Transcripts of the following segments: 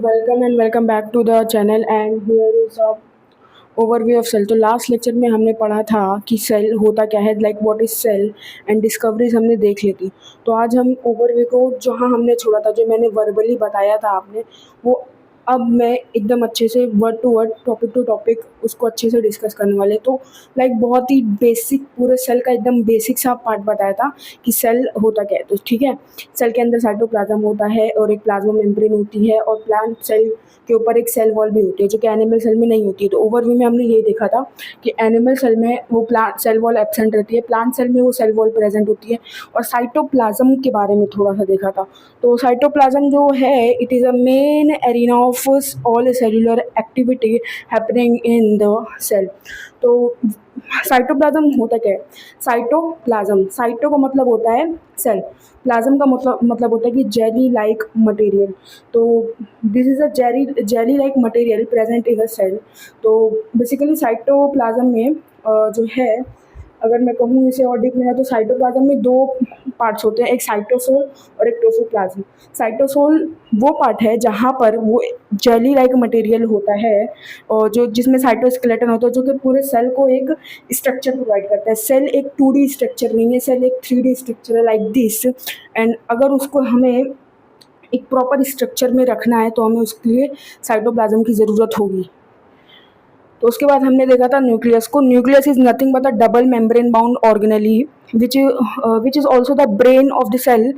welcome and welcome back to the channel and here is a overview of cell. तो last lecture में हमने पढ़ा था कि सेल होता क्या है, like what is cell and discoveries हमने देख ली थी। तो आज हम ओवरव्यू को जहाँ हमने छोड़ा था, जो मैंने वर्बली बताया था आपने, वो अब मैं एकदम अच्छे से word to word topic to topic उसको अच्छे से डिस्कस करने वाले। तो लाइक बहुत ही बेसिक पूरे सेल का एकदम बेसिक सा पार्ट बताया था कि सेल होता क्या है। तो ठीक है, सेल के अंदर साइटोप्लाज्म होता है और एक प्लाज्मा मेम्ब्रेन होती है और प्लांट सेल के ऊपर एक सेल वॉल भी होती है, जो कि एनिमल सेल में नहीं होती है। तो ओवरव्यू में हमने ये देखा था कि एनिमल सेल में वो प्लांट सेल वॉल एब्सेंट रहती है, प्लांट सेल में वो सेल वॉल प्रेजेंट होती है। और साइटोप्लाज्म के बारे में थोड़ा सा देखा था। तो साइटोप्लाज्म जो है, it is a main arena of all cellular activity happening in the cell. तो साइटोप्लाज्म होता क्या है? साइटो का मतलब होता है सेल, प्लाज्म का मतलब होता है कि जेली लाइक मटेरियल। तो this is a jelly like material present in a cell. तो बेसिकली साइटोप्लाज्म में जो है, अगर मैं कहूँ इसे और डीप में, तो साइटोप्लाज्म में दो पार्ट्स होते हैं, एक साइटोसोल और एक टोफोप्लाज्म। साइटोसोल वो पार्ट है जहाँ पर वो जेली लाइक मटेरियल होता है और जो जिसमें साइटोस्केलेटन होता है, जो कि पूरे सेल को एक स्ट्रक्चर प्रोवाइड करता है। सेल एक 2D स्ट्रक्चर नहीं है, सेल एक 3D स्ट्रक्चर है, लाइक दिस। एंड अगर उसको हमें एक प्रॉपर स्ट्रक्चर में रखना है तो हमें उसके लिए साइटोप्लाज्म की ज़रूरत होगी। तो उसके बाद हमने देखा था न्यूक्लियस को। Nucleus is nothing but a double membrane bound organelle which is also the brain of the cell.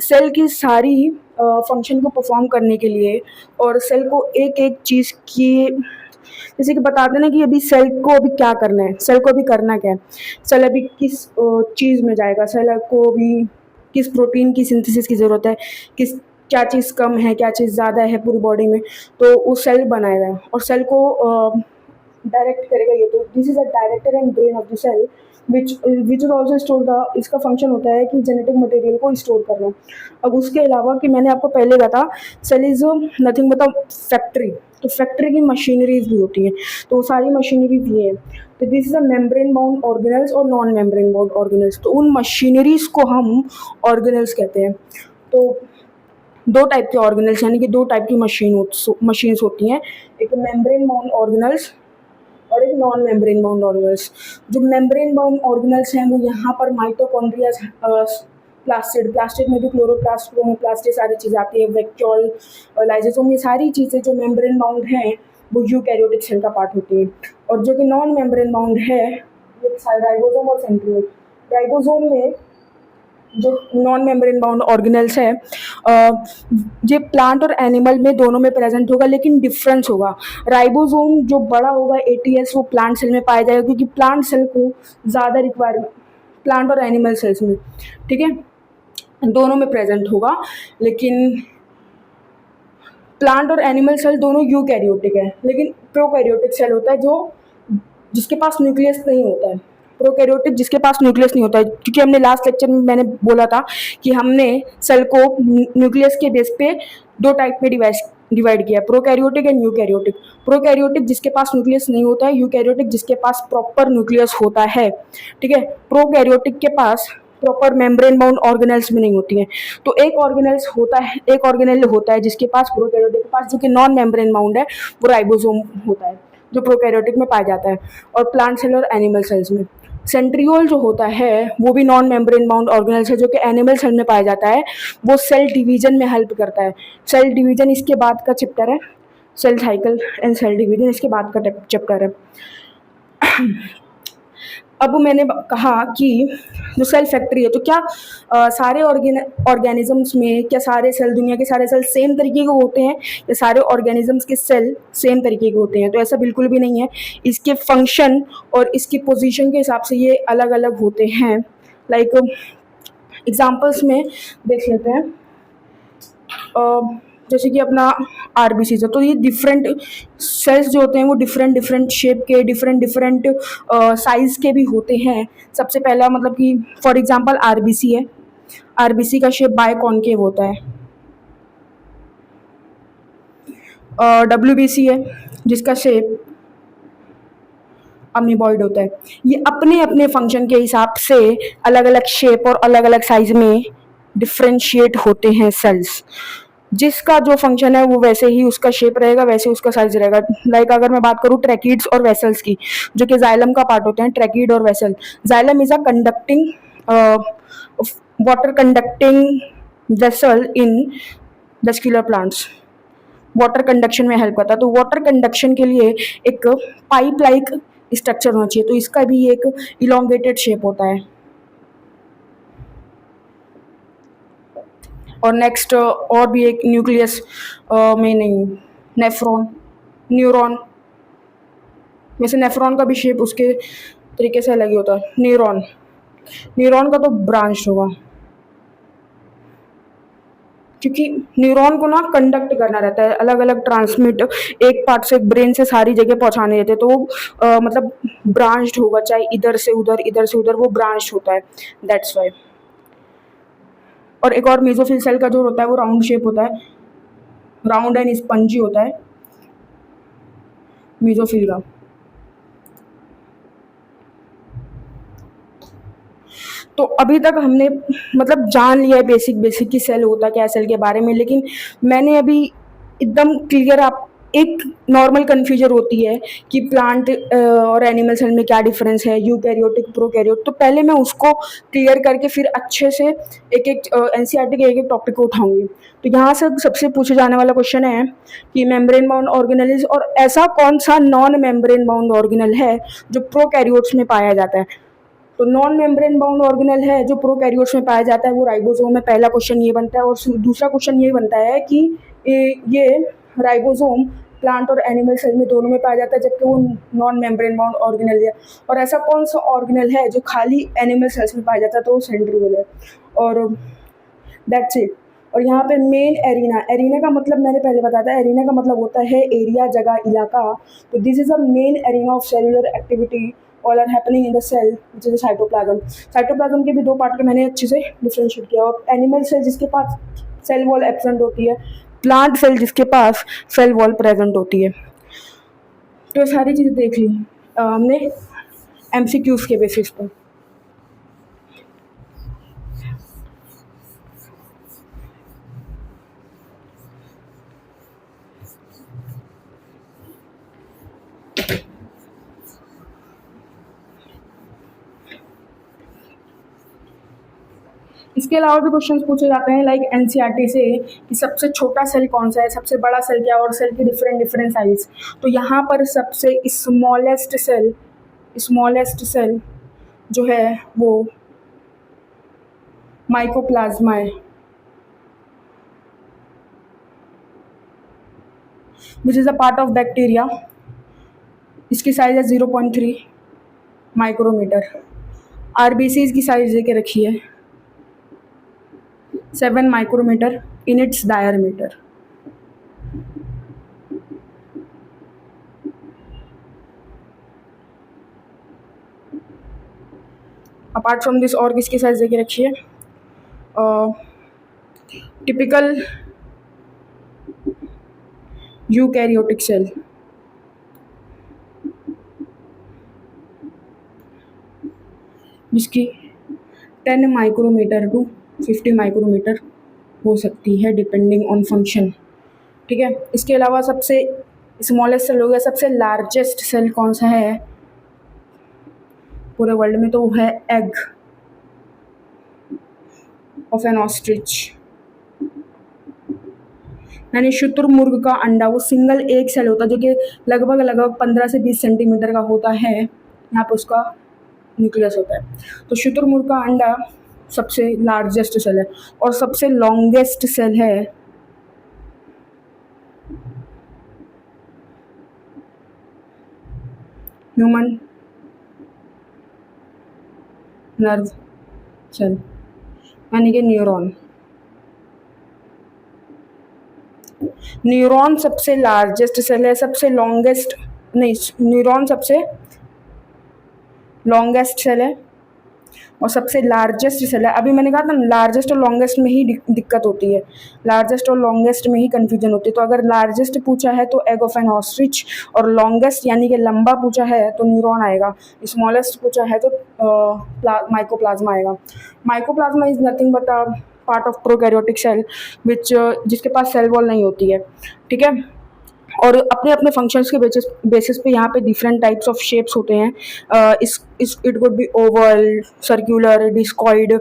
Cell की सारी फंक्शन को परफॉर्म करने के लिए और सेल को एक एक चीज़ की, जैसे कि बताते हैं ना कि अभी सेल को अभी क्या करना है, सेल को अभी करना क्या है, सेल अभी किस चीज़ में जाएगा, सेल को अभी किस प्रोटीन की सिंथेसिस की ज़रूरत है, किस क्या चीज़ कम है, क्या चीज़ ज़्यादा है पूरी बॉडी में, तो वो सेल बनाएगा और सेल को डायरेक्ट करेगा ये। तो this is a director and brain of the cell which is also store the, इसका फंक्शन होता है कि जेनेटिक मटेरियल को स्टोर करना। अब उसके अलावा कि मैंने आपको पहले कहा था cell is nothing but a factory. तो फैक्ट्री की मशीनरीज भी होती हैं, तो वो सारी मशीनरीज ये है। तो this is a membrane bound organelles और नॉन मेम्ब्रेन बाउंड ऑर्गेनल्स। तो उन मशीनरीज को हम ऑर्गेनल्स कहते हैं। तो दो टाइप के ऑर्गेनल्स, यानी कि दो टाइप की मशीन्स होती हैं, एक मेम्ब्रेन बाउंड ऑर्गेनल्स और एक नॉन मेम्ब्रेन बाउंड ऑर्गेनल्स। जो मेम्ब्रेन बाउंड ऑर्गेनल्स हैं वो यहाँ पर माइटोकॉन्ड्रिया, प्लास्टिड में भी क्लोरोप्लास्ट, क्रोमोप्लास्ट, ये सारी चीज़ें आती है, वैक्यूल, लाइजोसोम, ये सारी चीज़ें जो मेम्ब्रेन बाउंड हैं वो यूकैरियोटिक सेल का पार्ट होती हैं। और जो कि नॉन मेम्ब्रेन बाउंड है वो राइबोसोम और सेंट्रियोल। राइबोसोम में जो नॉन मेम्ब्रेन बाउंड ऑर्गेनल्स है, ये प्लांट और एनिमल में दोनों में प्रेजेंट होगा, लेकिन डिफरेंस होगा। राइबोसोम जो बड़ा होगा ATS, वो प्लांट सेल में पाया जाएगा, क्योंकि प्लांट सेल को ज़्यादा रिक्वायरमेंट, प्लांट और एनिमल सेल्स में, ठीक है, दोनों में प्रेजेंट होगा। लेकिन प्लांट और एनिमल सेल दोनों यूकैरियोटिक है, लेकिन प्रोकैरियोटिक सेल होता है जो जिसके पास न्यूक्लियस नहीं होता है। प्रोकैरियोटिक जिसके पास न्यूक्लियस नहीं होता है, क्योंकि हमने लास्ट लेक्चर में मैंने बोला था कि हमने सेल को न्यूक्लियस के बेस पे दो टाइप में डिवाइड किया, प्रोकैरियोटिक एंड यूकैरियोटिक। प्रोकैरियोटिक जिसके पास न्यूक्लियस नहीं होता है, यूकैरियोटिक जिसके पास प्रॉपर न्यूक्लियस होता है, ठीक है। प्रोकैरियोटिक के पास प्रॉपर मेम्ब्रेन बाउंड ऑर्गेनल्स में नहीं होती हैं। तो एक ऑर्गेनल होता है जिसके पास, प्रोकैरियोटिक के पास, जो कि नॉन मेम्ब्रेन बाउंड है, वो राइबोसोम होता है, जो प्रोकैरियोटिक में पाया जाता है, और प्लांट सेल और एनिमल सेल्स में। सेंट्रियोल जो होता है वो भी नॉन मेम्ब्रेन बाउंड ऑर्गेनल्स है, जो कि एनिमल सेल में पाया जाता है। वो सेल डिवीजन में हेल्प करता है। सेल डिवीजन इसके बाद का चैप्टर है, cell cycle and cell division इसके बाद का चैप्टर है। अब मैंने कहा कि जो सेल फैक्ट्री है, तो क्या सारे ऑर्गेनिजम्स में, क्या सारे सेल, दुनिया के सारे सेल सेम तरीके के होते हैं, या सारे ऑर्गेनिजम्स के सेल सेम तरीके के होते हैं? तो ऐसा बिल्कुल भी नहीं है। इसके फंक्शन और इसकी पोजीशन के हिसाब से ये अलग अलग होते हैं। लाइक एग्जांपल्स में देख लेते हैं, जैसे कि अपना RBC है, तो ये डिफरेंट सेल्स जो होते हैं वो डिफरेंट शेप के, डिफरेंट साइज के भी होते हैं। सबसे पहला मतलब कि फॉर एग्जांपल RBC है, RBC का शेप बाय कॉनकेव होता है। WBC है जिसका शेप अमीबॉइड होता है। ये अपने अपने फंक्शन के हिसाब से अलग अलग शेप और अलग अलग साइज में डिफ्रेंशिएट होते हैं सेल्स। जिसका जो फंक्शन है वो वैसे ही उसका शेप रहेगा, वैसे उसका साइज रहेगा। लाइक अगर मैं बात करूँ ट्रैकिड्स और वेसल्स की, जो कि जाइलम का पार्ट होते हैं, ट्रैकिड और vessel. Xylem is a conducting water conducting vessel in vascular plants. Water conduction में हेल्प करता है। तो वाटर कंडक्शन के लिए एक पाइप लाइक स्ट्रक्चर होना चाहिए, तो इसका भी एक इलोंगेटेड शेप होता है। और नेक्स्ट और भी एक न्यूक्लियस में नहीं, नेफ्रॉन, न्यूरॉन। वैसे नेफ्रॉन का भी शेप उसके तरीके से अलग ही होता है। न्यूरॉन, न्यूरॉन का तो ब्रांच होगा, क्योंकि न्यूरॉन को ना कंडक्ट करना रहता है, अलग अलग ट्रांसमिट एक पार्ट से ब्रेन से सारी जगह पहुंचाने रहते हैं, तो वो मतलब ब्रांच्ड होगा, चाहे इधर से उधर वो ब्रांच होता है, दैट्स वाई। और एक और मेसोफिल सेल का जो होता है वो राउंड शेप होता है, राउंड एंड स्पंजी होता है मेसोफिल का। तो अभी तक हमने मतलब जान लिया है बेसिक बेसिक की सेल होता क्या है सेल के बारे में, लेकिन मैंने अभी एकदम क्लियर आप एक नॉर्मल कन्फ्यूजन होती है कि प्लांट और एनिमल सेल में क्या डिफरेंस है, यूकैरियोटिक प्रोकैरियोट। तो पहले मैं उसको क्लियर करके फिर अच्छे से एक एक एनसीईआरटी के एक एक टॉपिक को उठाऊंगी। तो यहाँ से सबसे पूछे जाने वाला क्वेश्चन है कि मेम्ब्रेन बाउंड ऑर्गेनेल और ऐसा कौन सा नॉन मेम्ब्रेन बाउंड ऑर्गेनल है जो प्रोकैरियोट्स में पाया जाता है। तो नॉन मेम्ब्रेन बाउंड ऑर्गेनल है जो प्रोकैरियोट्स में पाया जाता है, वो राइबोसोम है। पहला क्वेश्चन ये बनता है। और दूसरा क्वेश्चन ये बनता है कि ये राइबोसोम प्लांट और एनिमल सेल में दोनों में पाया जाता है, जबकि वो नॉन मेम्ब्रेन बाउंड ऑर्गेनल है। और ऐसा कौन सा ऑर्गेनल है जो खाली एनिमल सेल्स में पाया जाता है, तो वो सेंट्रीओल है। और दैट्स इट। और यहाँ पे मेन एरिना, एरिना का मतलब मैंने पहले बताया था, एरिना का मतलब होता है एरिया, जगह, इलाका। तो this is a main arena of cellular activity all are happening in the cell which is cytoplasm. Cytoplasm के भी दो पार्ट के मैंने अच्छे से डिफ्रेंशिएट किया। और एनिमल सेल जिसके पास सेल वॉल एब्सेंट होती है, प्लांट सेल जिसके पास सेल वॉल प्रेजेंट होती है। तो ये सारी चीज़ें देख ली हमने एमसीक्यूज के बेसिस पर। इसके अलावा भी क्वेश्चंस पूछे जाते हैं लाइक एनसीईआरटी से कि सबसे छोटा सेल कौन सा है, सबसे बड़ा सेल क्या है, और सेल की डिफरेंट डिफरेंट साइज। तो यहाँ पर सबसे स्मॉलेस्ट सेल जो है वो माइकोप्लाज्मा है, which is a part of bacteria. इसकी साइज है 0.3 माइक्रोमीटर। आरबीसी की साइज देके रखी है 7 micrometre in its diameter. Apart from this और किसकी साइज देके रखी है, टिपिकल यूकैरियोटिक सेल, जिसकी 10 माइक्रोमीटर टू 50 माइक्रोमीटर हो सकती है डिपेंडिंग ऑन फंक्शन। ठीक है। इसके अलावा सबसे स्मॉलेस्ट सेल हो गया। सबसे लार्जेस्ट सेल कौन सा है पूरे वर्ल्ड में, तो वो है एग ऑफ एन ऑस्ट्रिच, यानी शुतुरमुर्ग का अंडा। वो सिंगल एक सेल होता है जो कि लगभग 15 से 20 सेंटीमीटर का होता है। यहाँ पे उसका न्यूक्लियस होता है। तो शुतुरमुर्ग का अंडा सबसे लार्जेस्ट सेल है। और सबसे लॉन्गेस्ट सेल है ह्यूमन नर्व सेल, यानी कि न्यूरॉन। न्यूरॉन सबसे लार्जेस्ट सेल है, सबसे लॉन्गेस्ट नहीं, न्यूरॉन सबसे लॉन्गेस्ट सेल है और सबसे लार्जेस्ट सेल है। अभी मैंने कहा था लार्जेस्ट और लॉन्गेस्ट में ही दिक्कत होती है, लार्जेस्ट और लॉन्गेस्ट में ही कन्फ्यूजन होती है। तो अगर लार्जेस्ट पूछा है तो एग ऑफ एन ऑस्ट्रिच, और लॉन्गेस्ट यानी कि लंबा पूछा है तो न्यूरॉन आएगा, स्मॉलेस्ट पूछा है तो माइकोप्लाज्मा आएगा। Mycoplasma is nothing but a part of prokaryotic cell which जिसके पास सेल वॉल नहीं होती है, ठीक है। और अपने अपने फंक्शंस के बेसिस पे यहाँ पे डिफरेंट टाइप्स ऑफ शेप्स होते हैं। इस it could be oval, circular, discoid,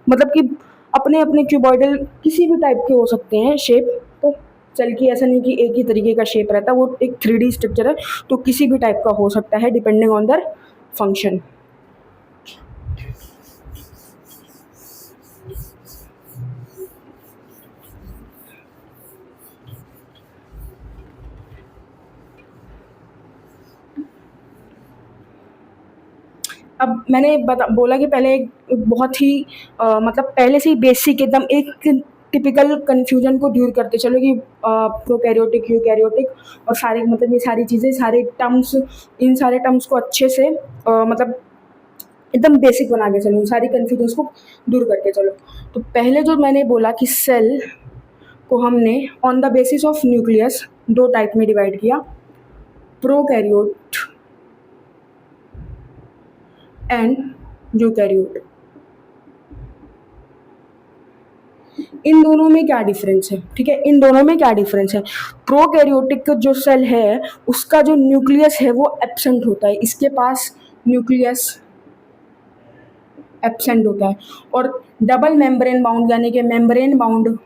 मतलब कि अपने अपने क्यूबॉइडल किसी भी टाइप के हो सकते हैं शेप। तो सेल की ऐसा नहीं कि एक ही तरीके का शेप रहता है, वो एक 3D स्ट्रक्चर है, तो किसी भी टाइप का हो सकता है डिपेंडिंग ऑन दर फंक्शन। अब मैंने बोला कि पहले एक बहुत ही मतलब पहले से ही बेसिक एकदम एक टिपिकल कन्फ्यूजन को दूर करते चलो कि प्रोकैरियोटिक, यूकैरियोटिक और सारे मतलब ये सारी चीज़ें, सारे टर्म्स, इन सारे टर्म्स को अच्छे से मतलब एकदम बेसिक बना के चलो, सारी कन्फ्यूजन्स को दूर करके चलो। तो पहले जो मैंने बोला कि सेल को हमने on the basis of nucleus दो टाइप में डिवाइड किया, प्रोकैरियोट एंड यूकैरियोट। इन दोनों में क्या डिफरेंस है, ठीक है, इन दोनों में क्या डिफरेंस है। प्रोकैरियोटिक जो सेल है उसका जो न्यूक्लियस है वो एब्सेंट होता है, इसके पास न्यूक्लियस एब्सेंट होता है। और डबल मेम्ब्रेन बाउंड यानी कि मेम्ब्रेन बाउंड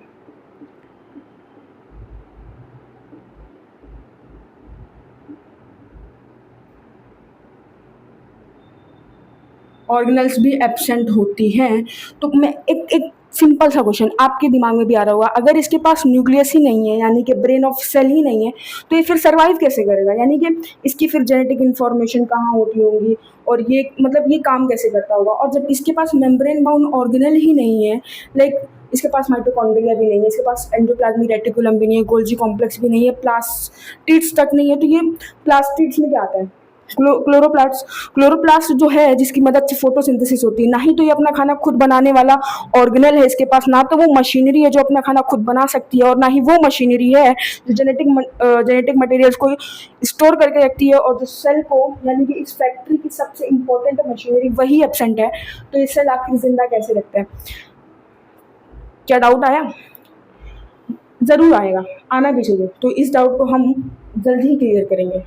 ऑर्गेनल्स भी एब्सेंट होती हैं। तो मैं एक सिंपल सा क्वेश्चन आपके दिमाग में भी आ रहा होगा, अगर इसके पास न्यूक्लियस ही नहीं है यानी कि ब्रेन ऑफ सेल ही नहीं है, तो ये फिर सर्वाइव कैसे करेगा, यानी कि इसकी फिर जेनेटिक इन्फॉर्मेशन कहाँ होती होगी और ये मतलब ये काम कैसे करता होगा। और जब इसके पास मेम्ब्रेन बाउंड ऑर्गेनल ही नहीं है, लाइक इसके पास माइटोकॉन्ड्रिया भी नहीं है, इसके पास एंडोप्लाज्मिक रेटिकुलम भी नहीं है, गोल्जी कॉम्प्लेक्स भी नहीं है, प्लास्टिड्स तक नहीं है, तो ये प्लास्टिड्स में क्या आता है, क्लोरोप्लास्ट। क्लोरोप्लास्ट जो है जिसकी मदद से फोटोसिंथेसिस होती है, ना ही तो ये अपना खाना खुद बनाने वाला ऑर्गेनल है इसके पास, ना तो वो मशीनरी है जो अपना खाना खुद बना सकती है, और ना ही वो मशीनरी है जो जेनेटिक मटेरियल्स को स्टोर करके रखती है। और जो सेल को यानी कि इस फैक्ट्री की सबसे इंपॉर्टेंट मशीनरी वही एब्सेंट है, तो ये सेल आखिर जिंदा कैसे रखता है। क्या डाउट आया? ज़रूर आएगा, आना भी चाहिए। तो इस डाउट को हम जल्दी ही क्लियर करेंगे।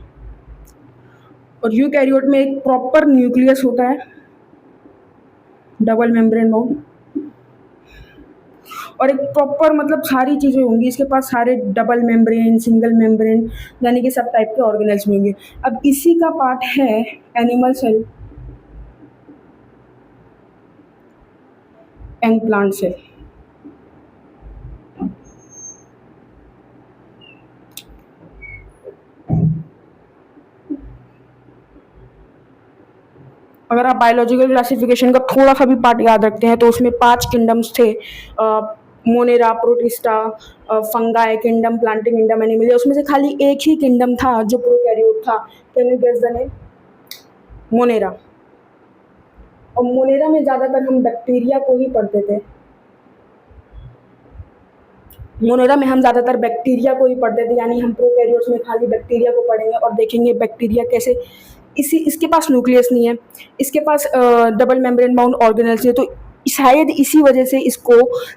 और यूकैरियोट में एक प्रॉपर न्यूक्लियस होता है, डबल मेम्ब्रेन बाउंड, और एक प्रॉपर मतलब सारी चीज़ें होंगी इसके पास, सारे डबल मेम्ब्रेन, सिंगल मेम्ब्रेन, यानी कि सब टाइप के ऑर्गेनल्स में होंगे। अब इसी का पार्ट है animal cell and plant cell. अगर आप बायोलॉजिकल क्लासिफिकेशन का थोड़ा सा भी पार्ट याद रखते हैं तो उसमें 5 किंगडम्स थे, Monera, protista, fungi kingdom, planting kingdom, Animalia. उसमें से खाली एक ही किंगडम था जो प्रोकैरियोट था। Can you guess the name? Monera. और मोनेरा में ज़्यादातर हम बैक्टीरिया को ही पढ़ते थे, मोनेरा में हम ज़्यादातर बैक्टीरिया को ही पढ़ते थे, यानी हम प्रोकैरियोट्स में खाली बैक्टीरिया को पढ़ेंगे और देखेंगे बैक्टीरिया कैसे, इसके पास न्यूक्लियस नहीं है, इसके पास डबल मेम्ब्रेन बाउंड ऑर्गेनल्स है, तो शायद इसी वजह से इसको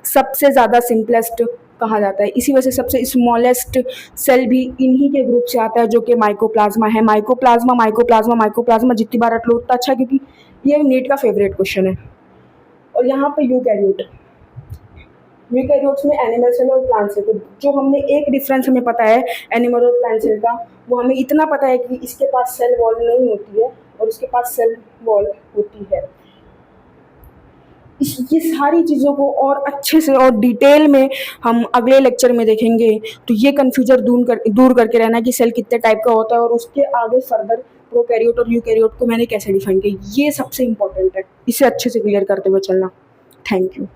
सबसे ज़्यादा सिंपलेस्ट कहा जाता है। इसी वजह से सबसे स्मॉलेस्ट सेल भी इन्हीं के ग्रुप से आता है जो कि माइकोप्लाज्मा है। माइकोप्लाज्मा माइकोप्लाज्मा माइकोप्लाज्मा जितनी बार रट लो उतना अच्छा, क्योंकि ये नीट का फेवरेट क्वेश्चन है। और यहाँ पे यूकैरियोट, यूकैरियोट्स में एनिमल सेल और प्लांट सेल, तो जो हमने एक डिफरेंस हमें पता है एनिमल और प्लांट सेल का, वो हमें इतना पता है कि इसके पास सेल वॉल नहीं होती है और इसके पास सेल वॉल होती है। ये सारी चीज़ों को और अच्छे से और डिटेल में हम अगले लेक्चर में देखेंगे। तो ये कन्फ्यूजन दूर करके रहना कि सेल कितने टाइप का होता है और उसके आगे फर्दर प्रोकैरियोट और यूकैरियोट को मैंने कैसे डिफाइन किया, ये सबसे इंपॉर्टेंट है। इसे अच्छे से क्लियर करते हुए चलना। Thank you.